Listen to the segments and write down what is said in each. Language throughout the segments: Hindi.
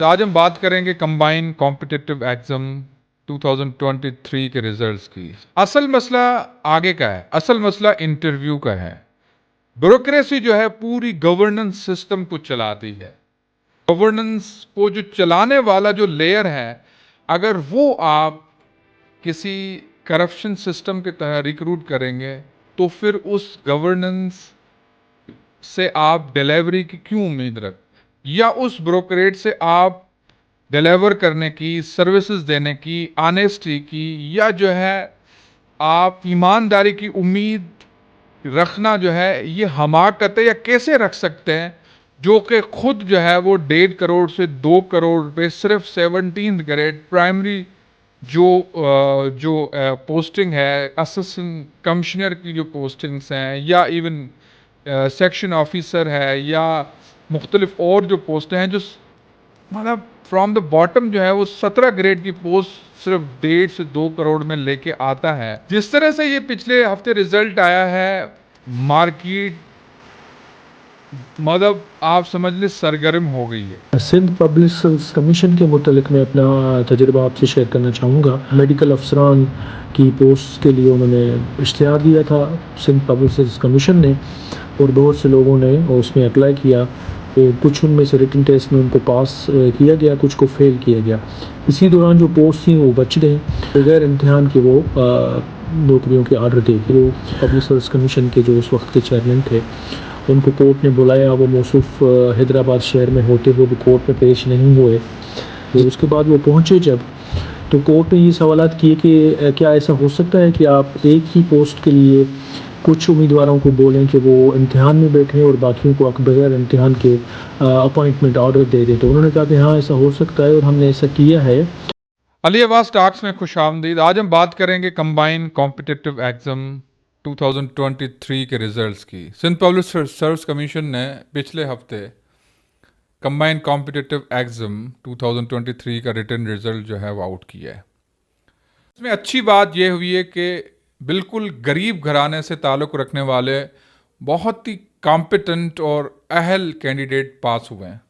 तो आज हम बात करेंगे कंबाइंड कॉम्पिटिटिव एग्जाम 2023 के रिजल्ट्स की। असल मसला आगे का है, असल मसला इंटरव्यू का है। ब्यूरोक्रेसी जो है पूरी गवर्नेंस सिस्टम को चलाती है। गवर्नेंस को जो चलाने वाला जो लेयर है, अगर वो आप किसी करप्शन सिस्टम के तहत रिक्रूट करेंगे तो फिर उस गवर्नेंस से आप डिलीवरी की क्यों उम्मीद रख, या उस ब्रोकरेज से आप डिलीवर करने की, सर्विसेज देने की, ऑनेस्टी की, या जो है आप ईमानदारी की उम्मीद रखना जो है ये हमाकत है, या कैसे रख सकते हैं जो कि खुद जो है वो 1.5 करोड़ से 2 करोड़ रुपए सिर्फ 17th ग्रेड प्राइमरी जो पोस्टिंग है, असिस्टेंट कमिश्नर की जो पोस्टिंग्स हैं, या इवन सेक्शन ऑफिसर है, या मुख्तलिफ और जो पोस्ट हैं, जो मतलब फ्रॉम द बॉटम जो है वो 17 ग्रेड की पोस्ट सिर्फ 1.5 से 2 करोड़ में लेके आता है। जिस तरह से ये पिछले हफ्ते रिजल्ट आया है, मार्केट मतलब आप समझ ले सरगर्म हो गई है। सिंध पब्लिक सर्विस कमीशन के मुतलिक मैं अपना तजुर्बा आपसे शेयर करना चाहूँगा। मेडिकल अफसरान की पोस्ट के लिए उन्होंने इश्तिहार दिया था सिंध पब्लिक सर्विस कमीशन ने, और बहुत से लोगों ने उसमें अप्लाई किया। तो कुछ उनमें से रिटन टेस्ट में उनको पास किया गया, कुछ को फेल किया गया। इसी दौरान जो पोस्ट थी वो बच गए। बगैर इम्तहान के वो नौकरियों के आर्डर दे के, वो पब्लिक सर्विस कमीशन के जो उस वक्त के चेयरमैन थे, उनको कोर्ट ने बुलाया। वो मौसूफ हैदराबाद शहर में होते हुए भी कोर्ट में पेश नहीं हुए। तो उसके बाद वो पहुँचे जब, तो कोर्ट ने ये सवालात किए कि क्या ऐसा हो सकता है कि आप एक ही पोस्ट के लिए कुछ उम्मीदवारों को बोलें कि वो इम्तिहान में बैठें और बाकियों को बगैर इम्तिहान के अपॉइंटमेंट ऑर्डर दे दें। तो उन्होंने कहा कि हाँ, ऐसा हो सकता है और हमने ऐसा किया है। अली अब्बास टॉक्स में खुश आमदीद। आज हम बात करेंगे कंबाइंड कॉम्पिटिटिव एग्जाम 2023 के रिजल्ट्स की। सिंध पब्लिक सर्विस कमीशन ने पिछले हफ्ते कंबाइंड कॉम्पिटिटिव एग्जाम 2023 का रिटन रिजल्ट जो है वो आउट किया है। इसमें अच्छी बात यह हुई है कि बिल्कुल गरीब घराने से ताल्लुक़ रखने वाले बहुत ही कॉम्पिटेंट और अहल कैंडिडेट पास हुए हैं।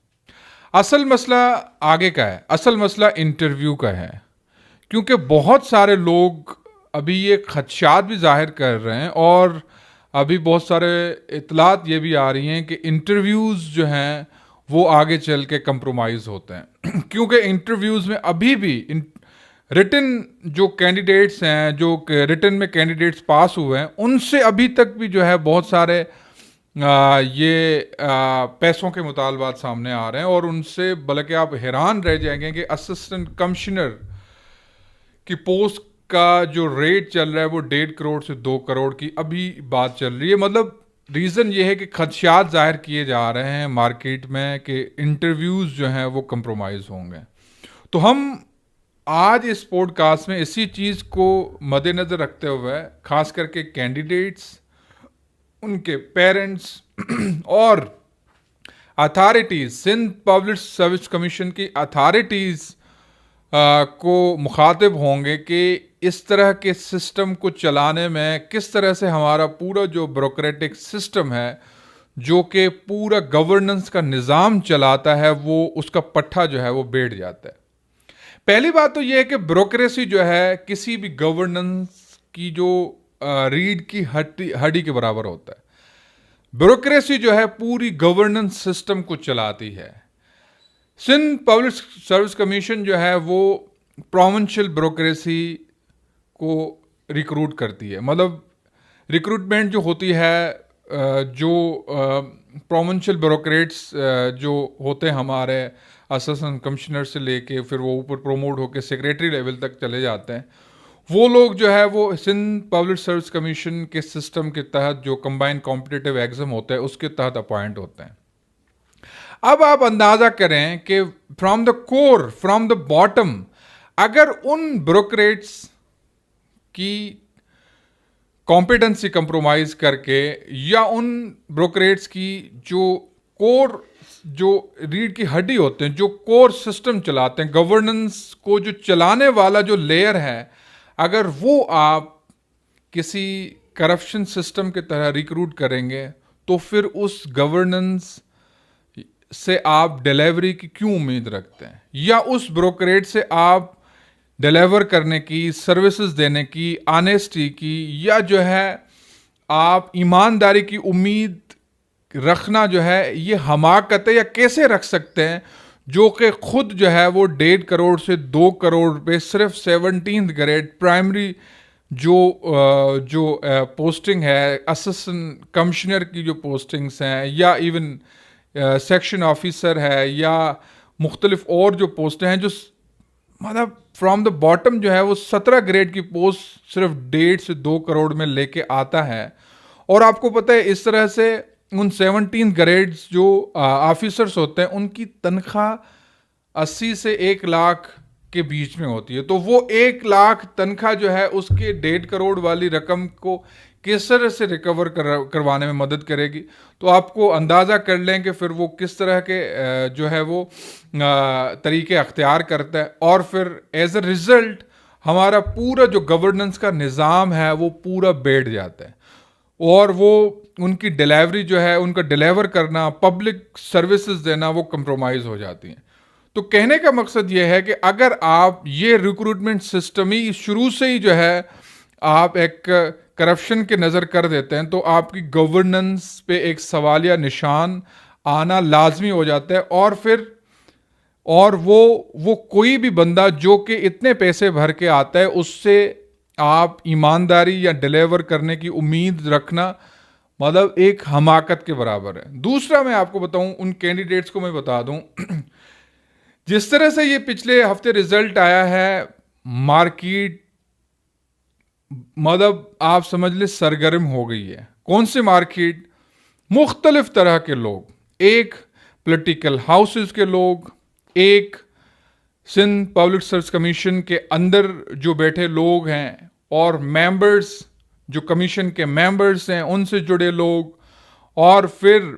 असल मसला आगे का है, असल मसला इंटरव्यू का है, क्योंकि बहुत सारे लोग अभी ये खदशात भी जाहिर कर रहे हैं, और अभी बहुत सारे इतलात ये भी आ रही हैं कि इंटरव्यूज़ जो हैं वो आगे चल के कंप्रोमाइज़ होते हैं क्योंकि इंटरव्यूज़ में अभी भी रिटन जो कैंडिडेट्स हैं, जो रिटन में कैंडिडेट्स पास हुए हैं, उनसे अभी तक भी जो है बहुत सारे पैसों के मुतालबात सामने आ रहे हैं। और उनसे बल्कि आप हैरान रह जाएंगे कि असिस्टेंट कमिश्नर की पोस्ट का जो रेट चल रहा है वो 1.5 करोड़ से 2 करोड़ की अभी बात चल रही है। मतलब रीज़न ये है कि खदशात जाहिर किए जा रहे हैं मार्केट में कि इंटरव्यूज़ जो हैं वो कंप्रोमाइज़ होंगे। तो हम आज इस पॉडकास्ट में इसी चीज़ को मद्देनज़र रखते हुए, ख़ास करके कैंडिडेट्स, उनके पेरेंट्स और authorities, Sindh public service commission की अथॉरिटीज़ को मुखातिब होंगे कि इस तरह के सिस्टम को चलाने में किस तरह से हमारा पूरा जो ब्यूरोक्रेटिक सिस्टम है, जो कि पूरा गवर्नेंस का निज़ाम चलाता है, वो उसका पट्टा जो है वो बैठ जाता है। पहली बात तो ये है कि ब्यूरोक्रेसी जो है किसी भी गवर्नेंस की जो रीढ़ की हड्डी के बराबर होता है। ब्यूरोक्रेसी जो है पूरी गवर्नेंस सिस्टम को चलाती है। सिंध पब्लिक सर्विस कमीशन जो है वो प्रोविंशियल ब्यूरोक्रेसी को रिक्रूट करती है। मतलब रिक्रूटमेंट जो होती है, जो प्रोविंशियल ब्यूरोक्रेट्स जो होते हैं हमारे असिस्टेंट कमिश्नर से लेके फिर वो ऊपर प्रमोट होकर सेक्रेटरी लेवल तक चले जाते हैं, वो लोग जो है वो सिंध पब्लिक सर्विस कमीशन के सिस्टम के तहत जो कंबाइंड कॉम्पिटिटिव एग्जाम होता है उसके तहत अपॉइंट होते हैं। अब आप अंदाज़ा करें कि from the core, from the bottom, अगर उन ब्यूरोक्रेट्स की कॉम्पिटेंसी कंप्रोमाइज करके, या उन ब्यूरोक्रेट्स की जो कोर, जो रीढ़ की हड्डी होते हैं, जो कोर सिस्टम चलाते हैं, गवर्नेंस को जो चलाने वाला जो लेयर है, अगर वो आप किसी करप्शन सिस्टम के तरह रिक्रूट करेंगे तो फिर उस गवर्नेंस से आप डिलीवरी की क्यों उम्मीद रखते हैं, या उस ब्रोकरेज से आप डिलीवर करने की, सर्विसेज देने की, ऑनेस्टी की, या जो है आप ईमानदारी की उम्मीद रखना जो है ये हमाकत है, या कैसे रख सकते हैं जो कि खुद जो है वो 1.5 करोड़ से 2 करोड़ रुपए सिर्फ 17th ग्रेड प्राइमरी जो पोस्टिंग है, असिस्टेंट कमिश्नर की जो पोस्टिंग्स हैं, या इवन सेक्शन ऑफिसर है, या मुख्तलिफ और जो पोस्ट हैं, जो मतलब फ्रॉम द बॉटम जो है वो 17 ग्रेड की पोस्ट सिर्फ 1.5 से 2 करोड़ में लेके आता है। और आपको पता है इस तरह से उन 17 ग्रेड्स जो ऑफिसर्स होते हैं उनकी तनख्वाह 80 से 1 लाख के बीच में होती है। तो वो 1 लाख तनख्वाह जो है उसके 1.5 करोड़ वाली रकम को किस तरह से रिकवर करवाने में मदद करेगी। तो आपको अंदाज़ा कर लें कि फिर वो किस तरह के जो है वो तरीके अख्तियार करता है, और फिर एज अ रिज़ल्ट हमारा पूरा जो गवर्नेंस का निज़ाम है वो पूरा बैठ जाता है, और वो उनकी डिलीवरी जो है, उनका डिलीवर करना, पब्लिक सर्विसेज देना, वो कंप्रोमाइज़ हो जाती हैं। तो कहने का मकसद ये है कि अगर आप ये रिक्रूटमेंट सिस्टम ही शुरू से ही जो है आप एक करप्शन के नज़र कर देते हैं, तो आपकी गवर्नेंस पे एक सवालिया निशान आना लाजमी हो जाता है। और फिर वो कोई भी बंदा जो कि इतने पैसे भर के आता है उससे आप ईमानदारी या डिलीवर करने की उम्मीद रखना मतलब एक हमाकत के बराबर है। दूसरा मैं आपको बताऊं, उन कैंडिडेट्स को मैं बता दूं जिस तरह से ये पिछले हफ्ते रिजल्ट आया है, मार्केट मतलब आप समझ ले सरगर्म हो गई है। कौन सी मार्केट? मुख्तलिफ तरह के लोग, एक पॉलिटिकल हाउसेस के लोग, एक सिंध पब्लिक सर्विस कमीशन के अंदर जो बैठे लोग हैं, और मेंबर्स जो कमीशन के मेंबर्स हैं उनसे जुड़े लोग, और फिर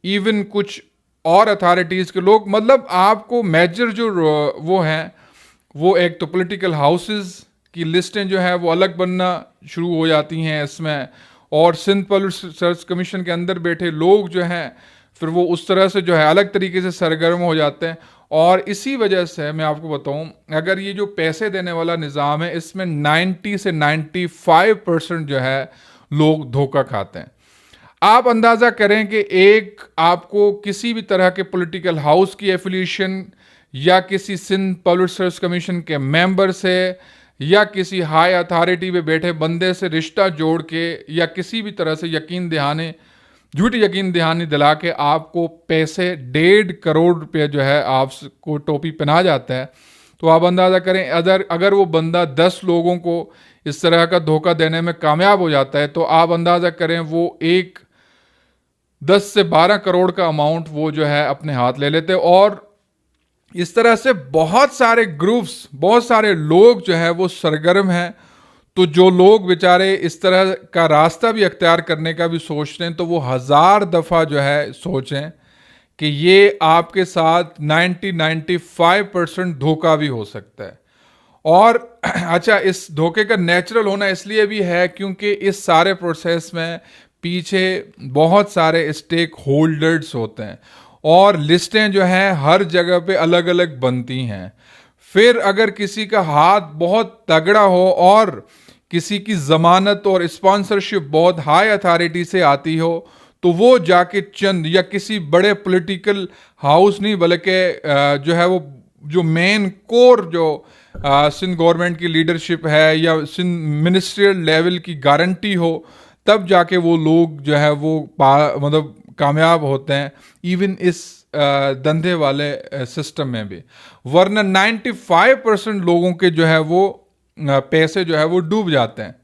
इवन कुछ और अथॉरिटीज़ के लोग। मतलब आपको मेजर जो वो हैं वो एक तो पॉलिटिकल हाउसेस की लिस्टें जो है वो अलग बनना शुरू हो जाती हैं इसमें, और सिंध पब्लिक सर्विस कमीशन के अंदर बैठे लोग जो हैं फिर वो उस तरह से जो है अलग तरीके से सरगर्म हो जाते हैं। और इसी वजह से मैं आपको बताऊं, अगर ये जो पैसे देने वाला निज़ाम है इसमें 90 से 95% जो है लोग धोखा खाते हैं। आप अंदाज़ा करें कि एक आपको किसी भी तरह के पॉलिटिकल हाउस की एफिलिएशन, या किसी सिंध पब्लिक सर्विस कमीशन के मेंबर से, या किसी हाई अथॉरिटी पे बैठे बंदे से रिश्ता जोड़ के, या किसी भी तरह से झूठी यकीन दहानी दिला के आपको पैसे 1.5 करोड़ रुपये जो है आपको टोपी पहना जाता है। तो आप अंदाज़ा करें अगर वो बंदा 10 लोगों को इस तरह का धोखा देने में कामयाब हो जाता है, तो आप अंदाज़ा करें वो 10 से 12 करोड़ का अमाउंट वो जो है अपने हाथ ले लेते। और इस तरह से बहुत सारे ग्रुप्स, बहुत सारे लोग जो है वो सरगर्म हैं। तो जो लोग बेचारे इस तरह का रास्ता भी अख्तियार करने का भी सोचते हैं, तो वो 1000 दफ़ा जो है सोचें कि ये आपके साथ 90-95% धोखा भी हो सकता है। और अच्छा, इस धोखे का नेचुरल होना इसलिए भी है क्योंकि इस सारे प्रोसेस में पीछे बहुत सारे स्टेक होल्डर्स होते हैं, और लिस्टें जो हैं हर जगह पे अलग अलग बनती हैं। फिर अगर किसी का हाथ बहुत तगड़ा हो और किसी की ज़मानत और स्पॉन्सरशिप बहुत हाई अथॉरिटी से आती हो, तो वो जाके चंद या किसी बड़े पॉलिटिकल हाउस नहीं बल्कि जो है वो जो मेन कोर जो सिंध गवर्नमेंट की लीडरशिप है या सिंध मिनिस्ट्रियल लेवल की गारंटी हो, तब जाके वो लोग जो है वो मतलब कामयाब होते हैं इवन इस धंधे वाले सिस्टम में भी। वरना 95% लोगों के जो है वो पैसे जो है वो डूब जाते हैं।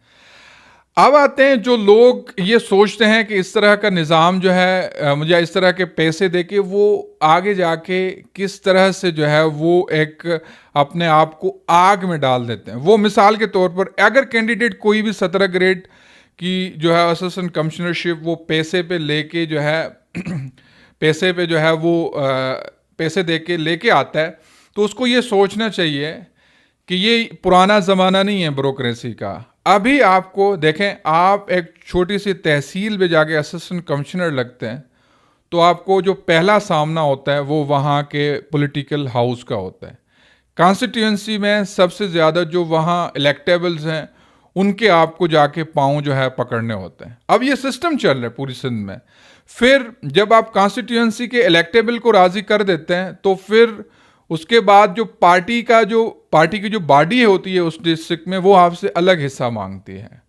अब आते हैं जो लोग ये सोचते हैं कि इस तरह का निज़ाम जो है मुझे इस तरह के पैसे देके वो आगे जाके किस तरह से जो है वो एक अपने आप को आग में डाल देते हैं। वो मिसाल के तौर पर अगर कैंडिडेट कोई भी 17 ग्रेड की जो है असिस्टेंट कमिश्नरशिप वो पैसे पे लेके जो है पैसे पे जो है वो पैसे दे के लेके आता है, तो उसको ये सोचना चाहिए कि ये पुराना ज़माना नहीं है ब्रोक्रेसी का। अभी आपको देखें, आप एक छोटी सी तहसील में जाके असिस्टेंट कमिश्नर लगते हैं तो आपको जो पहला सामना होता है वो वहाँ के पॉलिटिकल हाउस का होता है। कॉन्स्टिट्यूंसी में सबसे ज़्यादा जो वहाँ इलेक्टेबल्स हैं उनके आपको जाके पाँव जो है पकड़ने होते हैं। अब ये सिस्टम चल रहा है पूरी सिंध में। फिर जब आप कॉन्स्टिट्यूंसी के इलेक्टेबल को राज़ी कर देते हैं तो फिर उसके बाद जो पार्टी की जो बॉडी होती है उस डिस्ट्रिक्ट में वो आपसे अलग हिस्सा मांगती है।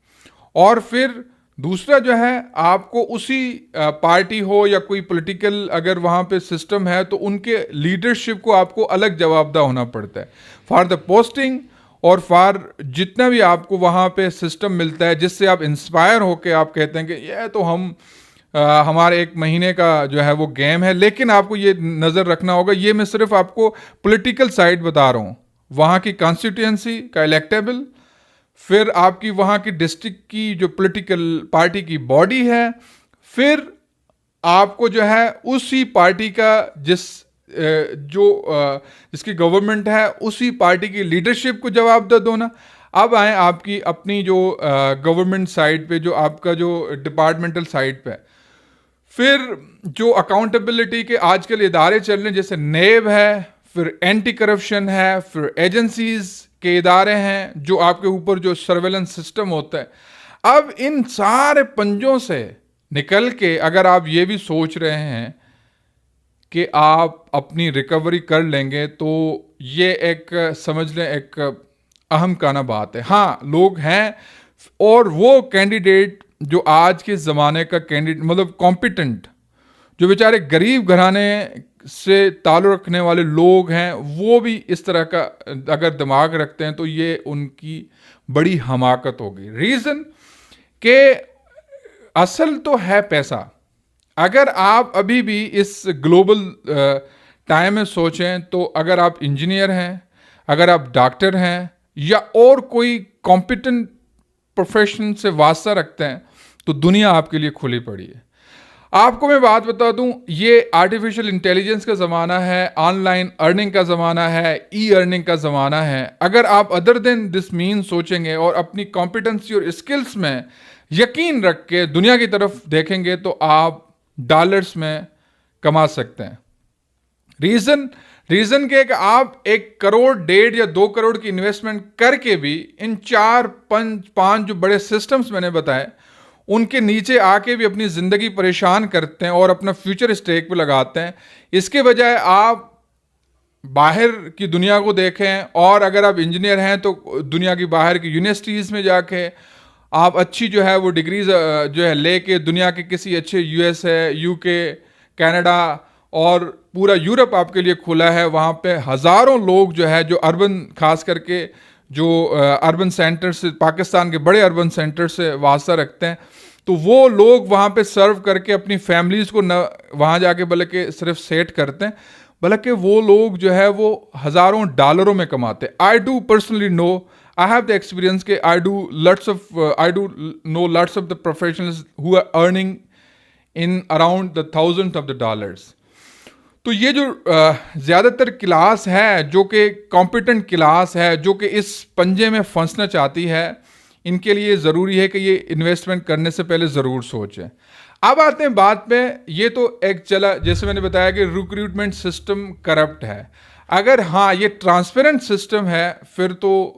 और फिर दूसरा जो है आपको उसी पार्टी हो या कोई पॉलिटिकल अगर वहाँ पे सिस्टम है तो उनके लीडरशिप को आपको अलग जवाबदेह होना पड़ता है फॉर द पोस्टिंग और फॉर जितना भी आपको वहाँ पे सिस्टम मिलता है जिससे आप इंस्पायर होके आप कहते हैं कि ये तो हमारे एक महीने का जो है वो गेम है। लेकिन आपको ये नज़र रखना होगा, ये मैं सिर्फ आपको पॉलिटिकल साइड बता रहा हूँ, वहाँ की कॉन्स्टिट्यूंसी का इलेक्टेबल, फिर आपकी वहाँ की डिस्ट्रिक्ट की जो पॉलिटिकल पार्टी की बॉडी है, फिर आपको जो है उसी पार्टी का जिसकी गवर्नमेंट है उसी पार्टी की लीडरशिप को जवाबदेह होना। अब आए आपकी अपनी जो गवर्नमेंट साइड पे, जो आपका जो डिपार्टमेंटल साइड पे, फिर जो अकाउंटेबिलिटी के आजकल इदारे चल रहे हैं जैसे नेब है, फिर एंटी करप्शन है, फिर एजेंसीज के इदारे हैं जो आपके ऊपर जो सर्वेलेंस सिस्टम होता है। अब इन सारे पंजों से निकल के अगर आप ये भी सोच रहे हैं कि आप अपनी रिकवरी कर लेंगे तो ये एक समझ लें एक अहम काना बात है। हाँ, लोग हैं और वो कैंडिडेट जो आज के ज़माने का कैंडिडेट मतलब कॉम्पिटेंट, जो बेचारे गरीब घराने से ताल्लुक़ रखने वाले लोग हैं, वो भी इस तरह का अगर दिमाग रखते हैं तो ये उनकी बड़ी हमाकत होगी। रीज़न के असल तो है पैसा। अगर आप अभी भी इस ग्लोबल टाइम में सोचें तो अगर आप इंजीनियर हैं, अगर आप डॉक्टर हैं या और कोई कॉम्पिटेंट प्रोफेशन से वास्ता रखते हैं तो दुनिया आपके लिए खुली पड़ी है। आपको मैं बात बता दूं, ये आर्टिफिशियल इंटेलिजेंस का ज़माना है, ऑनलाइन अर्निंग का ज़माना है, ई अर्निंग का ज़माना है। अगर आप अदर देन दिस मीन सोचेंगे और अपनी कॉम्पिटेंसी और स्किल्स में यकीन रख के दुनिया की तरफ देखेंगे तो आप डॉलर्स में कमा सकते हैं। रीज़न के कि आप 1 करोड़, 1.5 या 2 करोड़ की इन्वेस्टमेंट करके भी इन 4-5 जो बड़े सिस्टम्स मैंने बताए उनके नीचे आके भी अपनी ज़िंदगी परेशान करते हैं और अपना फ्यूचर स्टेक पे लगाते हैं। इसके बजाय आप बाहर की दुनिया को देखें और अगर आप इंजीनियर हैं तो दुनिया की बाहर की यूनिवर्सिटीज़ में जाके आप अच्छी जो है वो डिग्रीज जो है लेके दुनिया के किसी अच्छे यूएस है, यूके, कनाडा और पूरा यूरोप आपके लिए खुला है। वहाँ पे हज़ारों लोग जो है जो अर्बन, खास करके जो अर्बन सेंटर से, पाकिस्तान के बड़े अर्बन सेंटर से वास्ता रखते हैं, तो वो लोग वहाँ पे सर्व करके अपनी फैमिलीज़ को न वहाँ जाके बल्कि सिर्फ सेट करते हैं, बल्कि वो लोग जो है वो हज़ारों डॉलरों में कमाते हैं। I do personally know, I have the experience के I do know lots of the professionals who are earning in around the thousands of the dollars। तो ये जो ज़्यादातर क्लास है जो कि कॉम्पिटेंट क्लास है, जो कि इस पंजे में फंसना चाहती है, इनके लिए ज़रूरी है कि ये इन्वेस्टमेंट करने से पहले ज़रूर सोचें। अब आते हैं बात पे, ये तो एक चला, जैसे मैंने बताया कि रिक्रूटमेंट सिस्टम करप्ट है। अगर हाँ ये ट्रांसपेरेंट सिस्टम है फिर तो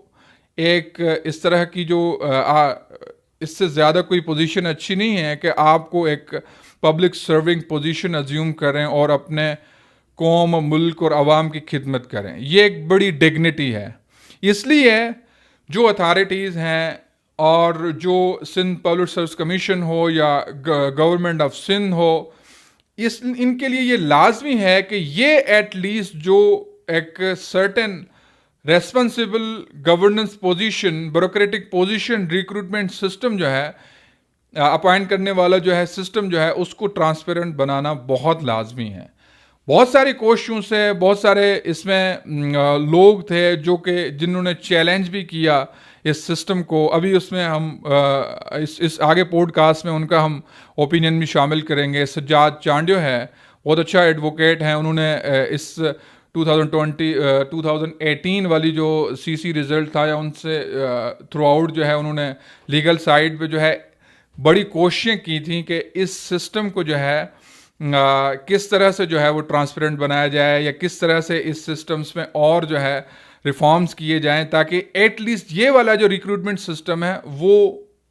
एक इस तरह की जो इससे ज़्यादा कोई पोजीशन अच्छी नहीं है कि आपको एक पब्लिक सर्विंग पोजीशन अज्यूम करें और अपने कौम, मुल्क और आवाम की खिदमत करें। ये एक बड़ी डिग्निटी है। इसलिए जो अथॉरिटीज़ हैं और जो सिंध पब्लिक सर्विस कमीशन हो या गवर्नमेंट ऑफ सिंध हो, इनके लिए ये लाजमी है कि ये एटलीस्ट जो एक certain responsible governance position, bureaucratic position, recruitment system जो है, अपॉइंट करने वाला जो है सिस्टम जो है, उसको ट्रांसपेरेंट बनाना बहुत लाजमी है। बहुत सारी कोशिशों से बहुत सारे इसमें लोग थे जो कि जिन्होंने चैलेंज भी किया इस सिस्टम को। अभी उसमें हम इस आगे पॉडकास्ट में उनका हम ओपिनियन भी शामिल करेंगे। सज्जाद चांडियो है, बहुत अच्छा एडवोकेट हैं। उन्होंने इस 2018 वाली जो सीसी रिज़ल्ट था या उनसे थ्रू आउट जो है उन्होंने लीगल साइड पे जो है बड़ी कोशिशें की थी कि इस सिस्टम को जो है किस तरह से जो है वो ट्रांसपेरेंट बनाया जाए या किस तरह से इस सिस्टम्स में और जो है रिफॉर्म्स किए जाएं ताकि एटलीस्ट ये वाला जो रिक्रूटमेंट सिस्टम है वो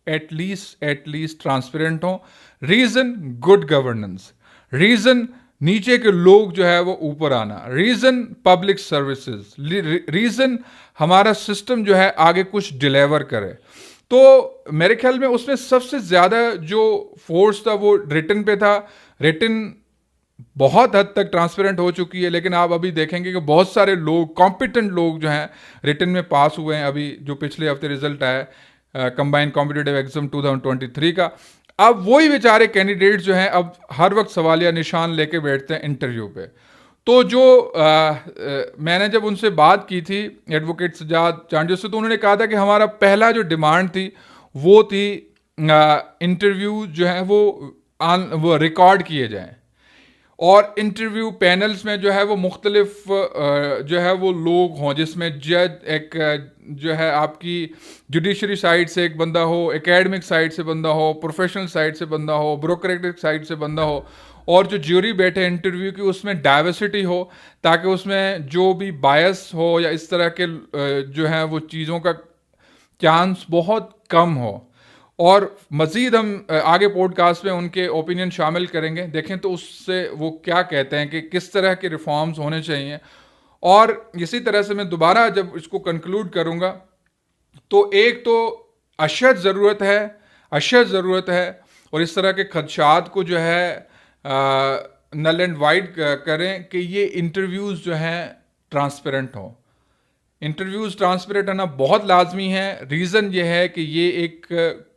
एटलीस्ट ट्रांसपेरेंट हो। रीज़न गुड गवर्नेंस, रीज़न नीचे के लोग जो है वो ऊपर आना, रीज़न पब्लिक सर्विसेज, रीज़न हमारा सिस्टम जो है आगे कुछ डिलीवर करे। तो मेरे ख्याल में उसमें सबसे ज़्यादा जो फोर्स था वो रिटन पे था। रिटन बहुत हद तक ट्रांसपेरेंट हो चुकी है, लेकिन आप अभी देखेंगे कि बहुत सारे लोग, कॉम्पिटेंट लोग जो हैं रिटन में पास हुए हैं। अभी जो पिछले हफ्ते रिजल्ट आया कंबाइंड कॉम्पिटिटिव एग्जाम 2023 का, अब वही बेचारे कैंडिडेट जो हैं अब हर वक्त सवालिया निशान लेके बैठते हैं इंटरव्यू पे। तो जो मैंने जब उनसे बात की थी एडवोकेट सजाद चांडियो से, तो उन्होंने कहा था कि हमारा पहला जो डिमांड थी वो थी इंटरव्यू जो है वो रिकॉर्ड किए जाएं और इंटरव्यू पैनल्स में जो है वो मुख्तलिफ जो है वो लोग हों, जिसमें जज एक जो है आपकी जुडिशरी साइड से एक बंदा हो, एकेडमिक साइड से बंदा हो, प्रोफेशनल साइड से बंदा हो, ब्यूरोक्रेटिक साइड से बंदा हो, और जो ज्यूरी बैठे इंटरव्यू की उसमें डाइवर्सिटी हो ताकि उसमें जो भी बायस हो या इस तरह के जो है वो चीज़ों का चांस बहुत कम हो। और मज़ीद हम आगे पॉडकास्ट में उनके ओपिनियन शामिल करेंगे, देखें तो उससे वो क्या कहते हैं कि किस तरह के रिफॉर्म्स होने चाहिए। और इसी तरह से मैं दोबारा जब इसको कंक्लूड करूँगा तो एक तो अशद ज़रूरत है और इस तरह के खदशात को जो है नल एंड वाइड करें कि ये इंटरव्यूज़ जो हैं ट्रांसपेरेंट हों। इंटरव्यूज़ ट्रांसपेरेंट होना बहुत लाजमी है। रीज़न ये है कि ये एक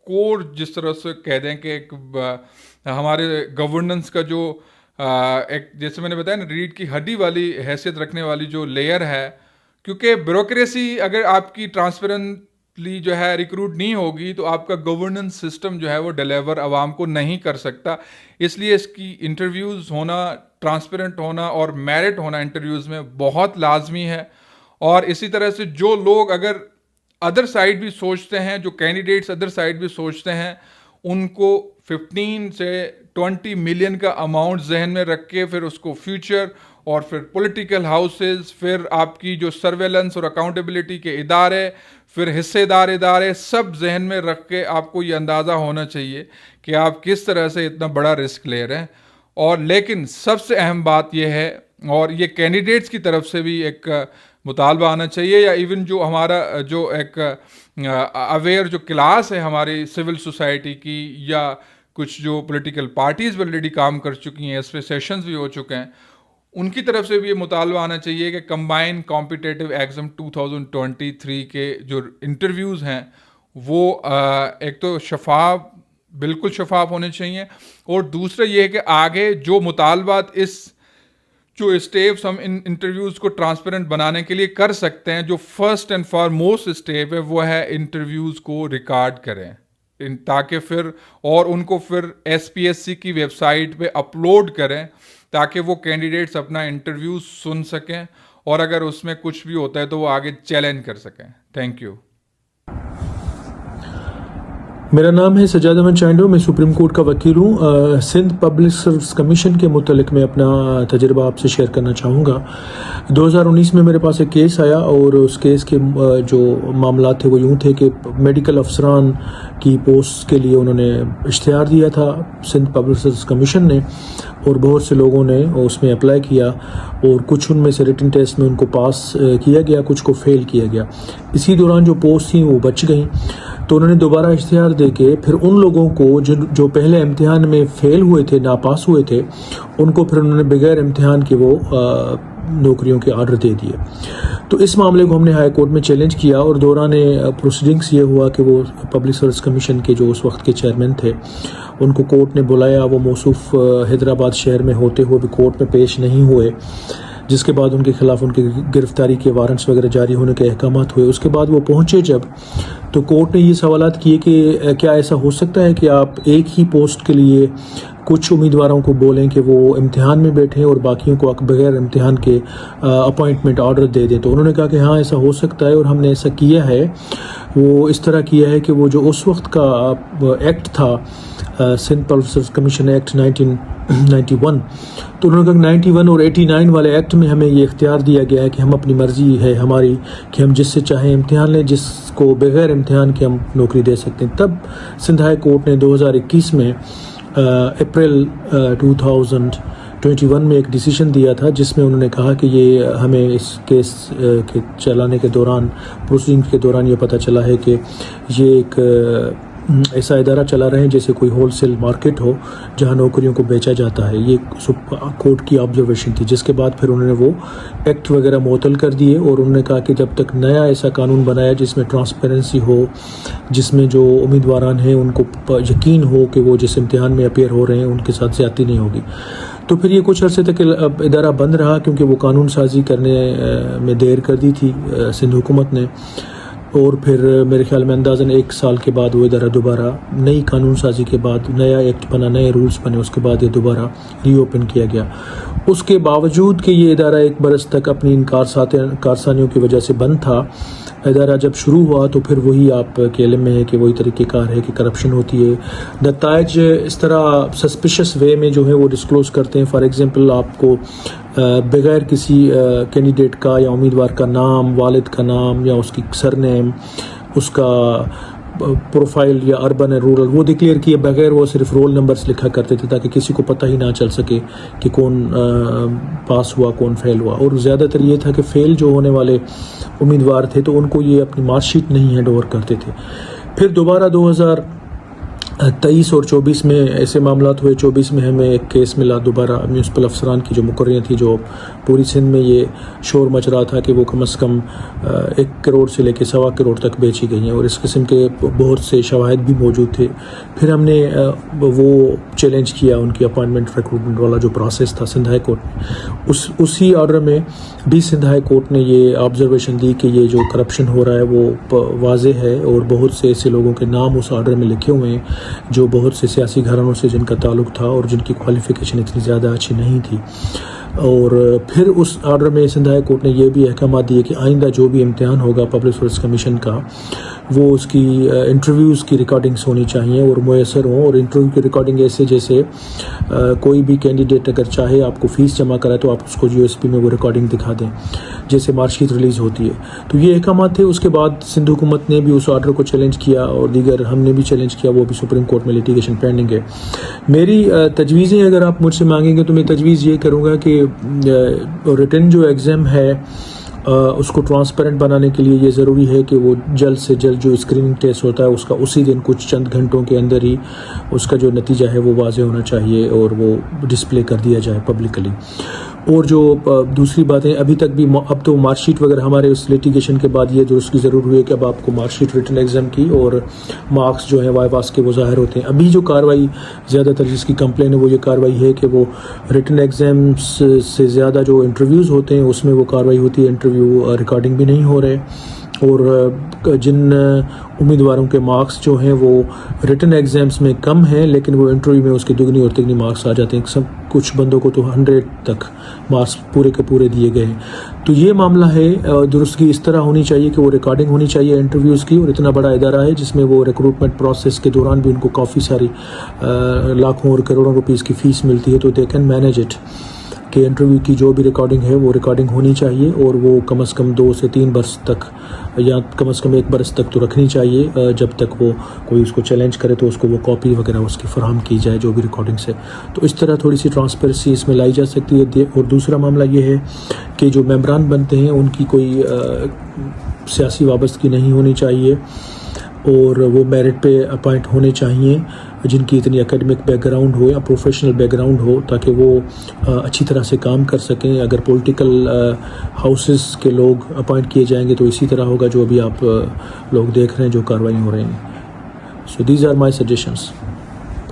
कोर, जिस तरह से कह दें कि एक हमारे गवर्नेंस का जो एक, जैसे मैंने बताया ना, रीढ़ की हड्डी वाली हैसियत रखने वाली जो लेयर है, क्योंकि ब्यूरोक्रेसी अगर आपकी ट्रांसपेरेंटली जो है रिक्रूट नहीं होगी तो आपका गवर्नेंस सिस्टम जो है वो डिलीवर आवाम को नहीं कर सकता। इसलिए इसकी इंटरव्यूज़ होना, ट्रांसपेरेंट होना और मेरिट होना इंटरव्यूज़ में बहुत लाजमी है। और इसी तरह से जो लोग अगर अदर साइड भी सोचते हैं, जो कैंडिडेट्स अदर साइड भी सोचते हैं, उनको 15 से 20 मिलियन का अमाउंट जहन में रख के फिर उसको फ्यूचर और फिर पॉलिटिकल हाउसेस, फिर आपकी जो सर्वेलेंस और अकाउंटेबिलिटी के इदारे, फिर हिस्सेदार इदारे, सब जहन में रख के आपको ये अंदाज़ा होना चाहिए कि आप किस तरह से इतना बड़ा रिस्क ले रहे हैं। और लेकिन सबसे अहम बात यह है, और ये कैंडिडेट्स की तरफ से भी एक मुतालबा आना चाहिए, या इवन जो हमारा जो एक अवेयर जो क्लास है हमारी सिविल सोसाइटी की, या कुछ जो पॉलिटिकल पार्टीज़ ऑलरेडी काम कर चुकी हैं, इस पर सेशंस भी हो चुके हैं, उनकी तरफ से भी ये मुतालबा आना चाहिए कि कंबाइंड कॉम्पिटिटिव एग्ज़ाम 2023 के जो इंटरव्यूज़ हैं वो एक तो बिल्कुल शफाफ होने चाहिए, और दूसरा ये है कि आगे जो मुतालबात इस जो स्टेप्स हम इन इंटरव्यूज़ को ट्रांसपेरेंट बनाने के लिए कर सकते हैं, जो फर्स्ट एंड फॉरमोस्ट स्टेप है वो है इंटरव्यूज़ को रिकॉर्ड करें, ताकि फिर और उनको फिर SPSC की वेबसाइट पे अपलोड करें ताकि वो कैंडिडेट्स अपना इंटरव्यू सुन सकें और अगर उसमें कुछ भी होता है तो वो आगे चैलेंज कर सकें। Thank you. मेरा नाम है सजाद अहमद चांडियो, मैं सुप्रीम कोर्ट का वकील हूँ। सिंध पब्लिक सर्विस कमीशन के मुतल्लिक मैं अपना तजुर्बा आपसे शेयर करना चाहूँगा। 2019 में मेरे पास एक केस आया और उस केस के जो मामला थे वो यूँ थे कि मेडिकल अफसरान की पोस्ट के लिए उन्होंने इश्तिहार दिया था सिंध पब्लिक सर्विस कमीशन ने, और बहुत से लोगों ने उसमें अप्लाई किया और कुछ उनमें से रिटन टेस्ट में उनको पास किया गया, कुछ को फेल किया गया। इसी दौरान जो पोस्ट थी वो बच गई, तो उन्होंने दोबारा इश्तिहार देके फिर उन लोगों को जो पहले इम्तिहान में फेल हुए थे, नापास हुए थे, उनको फिर उन्होंने बगैर इम्तिहान के वो नौकरियों के आर्डर दे दिए। तो इस मामले को हमने हाई कोर्ट में चैलेंज किया और दौरान प्रोसीडिंग्स ये हुआ कि वो पब्लिक सर्विस कमीशन के जो उस वक्त के चेयरमैन थे उनको कोर्ट ने बुलाया। वो मौसूफ हैदराबाद शहर में होते हुए भी कोर्ट में पेश नहीं हुए, जिसके बाद उनके खिलाफ उनकी गिरफ्तारी के वारंट्स वगैरह जारी होने के अहकामात हुए। उसके बाद वो पहुंचे जब, तो कोर्ट ने ये सवालात किए कि क्या ऐसा हो सकता है कि आप एक ही पोस्ट के लिए कुछ उम्मीदवारों को बोलें कि वो इम्तिहान में बैठें और बाकियों को बगैर इम्तिहान के अपॉइंटमेंट ऑर्डर दे दें। तो उन्होंने कहा कि हाँ ऐसा हो सकता है और हमने ऐसा किया है। वो इस तरह किया है कि वो जो उस वक्त का एक्ट था Sindh public service commission act 1991, तो उन्होंने कहा 91 और 89 वाले एक्ट में हमें ये इख्तियार दिया गया है कि हम अपनी मर्ज़ी है हमारी कि हम जिससे चाहें इम्तिहान लें, जिसको बगैर इम्तिहान के हम नौकरी दे सकते हैं। तब सिंध हाई कोर्ट ने 2021 में अप्रैल 2021 में एक डिसीजन दिया था जिसमें उन्होंने कहा कि ये हमें इस केस के चलाने के दौरान, प्रोसीडिंग के दौरान ये पता चला है कि ये एक ऐसा इदारा चला रहे हैं जैसे कोई होलसेल मार्केट हो जहां नौकरियों को बेचा जाता है। ये कोर्ट की ऑब्जर्वेशन थी, जिसके बाद फिर उन्होंने वो एक्ट वगैरह मुअत्तल कर दिए और उन्होंने कहा कि जब तक नया ऐसा कानून बनाया जिसमें ट्रांसपेरेंसी हो, जिसमें जो उम्मीदवारान हैं उनको यकीन हो कि वो जिस इम्तिहान में अपेयर हो रहे हैं उनके साथ ज़्यादती नहीं होगी। तो फिर ये कुछ अर्से तक इदारा बंद रहा क्योंकि वो कानून साजी करने में देर कर दी थी सिंध हुकूमत ने, और फिर मेरे ख्याल में अंदाज़न 1 साल के बाद वो इदारा दोबारा नई कानून साजी के बाद नया एक्ट बना, नए रूल्स बने, उसके बाद ये दोबारा रीओपन किया गया। उसके बावजूद कि ये इदारा 1 बरस तक अपनी इन कारसानियों की वजह से बंद था, इदारा जब शुरू हुआ तो फिर वही आपके इल्म में है कि वही तरीक़ेकार है कि करप्शन होती है। नताइज इस तरह सस्पिशियस वे में जो है वो डिस्क्लोज़ करते हैं। फॉर एग्ज़ाम्पल आपको बगैर किसी कैंडिडेट का या उम्मीदवार का नाम, वालिद का नाम या उसकी सरनेम, उसका प्रोफाइल या अर्बन है रूरल, वो डिक्लेयर किए बगैर वो सिर्फ रोल नंबर्स लिखा करते थे ताकि किसी को पता ही ना चल सके कि कौन पास हुआ कौन फेल हुआ। और ज़्यादातर ये था कि फेल जो होने वाले उम्मीदवार थे तो उनको ये अपनी मार्कशीट नहीं हैंड ओवर करते थे। फिर दोबारा 2023 और 24 में ऐसे मामलात हुए। 24 में हमें एक केस मिला दोबारा म्यूनसिपल अफसरान की जो मुकर्रियाँ थी, जो पूरी सिंध में ये शोर मच रहा था कि वो कम से कम 1 करोड़ से लेकर 1.25 करोड़ तक बेची गई हैं और इस किस्म के बहुत से शवाहिद भी मौजूद थे। फिर हमने वो चैलेंज किया उनकी अपॉइंटमेंट रिक्रूटमेंट वाला जो प्रोसेस था सिंध हाई कोर्ट में। उसी ऑर्डर में भी सिंध हाई कोर्ट ने ये ऑब्जर्वेशन दी कि ये जो करप्शन हो रहा है वो वाज़ेह है और बहुत से ऐसे लोगों के नाम उस ऑर्डर में लिखे हुए हैं जो बहुत से सियासी घरानों से जिनका ताल्लुक़ था और जिनकी क्वालिफ़िकेशन इतनी ज़्यादा अच्छी नहीं थी। और फिर उस ऑर्डर में सिंध हाई कोर्ट ने यह भी अहकाम दिए कि आइंदा जो भी इम्तिहान होगा पब्लिक सर्विस कमीशन का, वो उसकी इंटरव्यूज़ की रिकॉर्डिंग्स होनी चाहिए और मुयसर हों। और इंटरव्यू की रिकॉर्डिंग ऐसे जैसे कोई भी कैंडिडेट अगर चाहे आपको फ़ीस जमा कराए तो आप उसको यूएसपी में वो रिकॉर्डिंग दिखा दें जैसे मार्कशीट रिलीज़ होती है। तो ये अहकाम थे। उसके बाद सिंध हुकूमत ने भी उस ऑर्डर को चैलेंज किया और दीगर हमने भी चैलेंज किया, वो भी सुप्रीम कोर्ट में लिटिगेशन पेंडिंग है। मेरी तजवीज़ें अगर आप मुझसे मांगेंगे तो मैं तजवीज़ ये करूँगा कि रिटन जो एग्ज़ाम है उसको ट्रांसपेरेंट बनाने के लिए ये ज़रूरी है कि वो जल्द से जल्द जो स्क्रीनिंग टेस्ट होता है उसका उसी दिन कुछ चंद घंटों के अंदर ही उसका जो नतीजा है वो वाज़े होना चाहिए और वो डिस्प्ले कर दिया जाए पब्लिकली। और जो दूसरी बातें अभी तक भी अब तो मार्कशीट वगैरह हमारे उस लिटिगेशन के बाद ये दुरुस्त की ज़रूर हुई है कि अब आपको मार्कशीट रिटन एग्ज़ाम की और मार्क्स जो है वाईवास के वो ज़ाहिर होते हैं। अभी जो कार्रवाई ज़्यादातर जिसकी कंप्लेन है वो ये कार्रवाई है कि वो रिटन एग्ज़ाम्स से ज़्यादा जो इंटरव्यूज़ होते हैं उसमें वो कार्रवाई होती है, इंटरव्यू रिकॉर्डिंग भी नहीं हो रहे। और जिन उम्मीदवारों के मार्क्स जो हैं वो रिटन एग्ज़ाम्स में कम हैं लेकिन वो इंटरव्यू में उसके दुगनी और तिगनी मार्क्स आ जाते हैं। सब कुछ बंदों को तो 100 तक मार्क्स पूरे के पूरे दिए गए हैं। तो ये मामला है दुरुस्तगी इस तरह होनी चाहिए कि वो रिकॉर्डिंग होनी चाहिए इंटरव्यूज़ की। और इतना बड़ा इदारा है जिसमें वो रिक्रूटमेंट प्रोसेस के दौरान भी उनको काफ़ी सारी लाखों और करोड़ों रुपीस की फ़ीस मिलती है, तो दे कैन मैनेज इट कि इंटरव्यू की जो भी रिकॉर्डिंग है वो रिकॉर्डिंग होनी चाहिए और वो कम से कम 2 से 3 बरस तक या कम से कम 1 बरस तक तो रखनी चाहिए। जब तक वो कोई उसको चैलेंज करे तो उसको वो कॉपी वगैरह उसकी फराहम की जाए जो भी रिकॉर्डिंग्स है। तो इस तरह थोड़ी सी ट्रांसपेरेंसी इसमें लाई जा सकती है। और दूसरा मामला ये है कि जो मेंबरान बनते हैं उनकी कोई सियासी वाबस्तगी नहीं होनी चाहिए और वो मेरिट पे अपॉइंट होने चाहिए जिनकी इतनी एकेडमिक बैकग्राउंड हो या प्रोफेशनल बैकग्राउंड हो ताकि वो अच्छी तरह से काम कर सकें। अगर पॉलिटिकल हाउसेस के लोग अपॉइंट किए जाएंगे तो इसी तरह होगा जो अभी आप लोग देख रहे हैं जो कार्रवाई हो रही हैं। So these are my suggestions.